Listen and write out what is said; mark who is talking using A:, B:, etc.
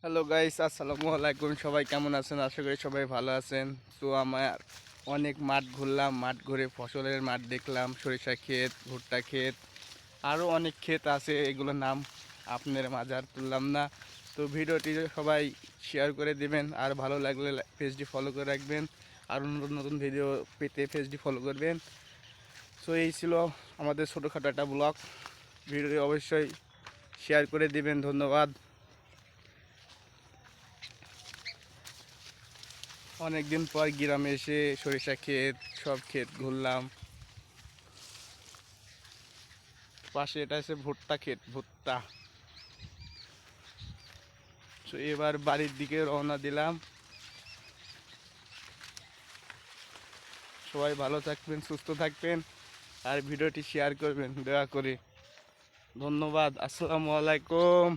A: Hello guys, আসসালামু আলাইকুম। সবাই কেমন আছেন? আশা করি সবাই ভালো আছেন। তো আমার অনেক মাঠ ঘুরলাম, মাঠ ঘুরে ফসলের মাঠ দেখলাম, সরিষা ক্ষেত, ভুট্টা ক্ষেত, আরও অনেক ক্ষেত আছে, এগুলোর নাম আপনার মাঝে আর তুললাম না। তো ভিডিওটি সবাই শেয়ার করে দিবেন, আর ভালো লাগলে পেজটি ফলো করে রাখবেন, আর নতুন নতুন ভিডিও পেতে পেজটি ফলো করবেন। সো এই ছিল আমাদের ছোটোখাটো একটা ব্লগ। ভিডিওটি অবশ্যই শেয়ার করে দিবেন। ধন্যবাদ। অনেকদিন পর গ্রামে এসে সরিষা ক্ষেত, সব ক্ষেত ঘুরলাম। পাশে এটা আছে ভুট্টা ক্ষেত, ভুট্টা। তো এবার বাড়ির দিকে রওনা দিলাম। সবাই ভালো থাকবেন, সুস্থ থাকবেন, আর ভিডিওটি শেয়ার করবেন দয়া করে। ধন্যবাদ। আসসালামু আলাইকুম।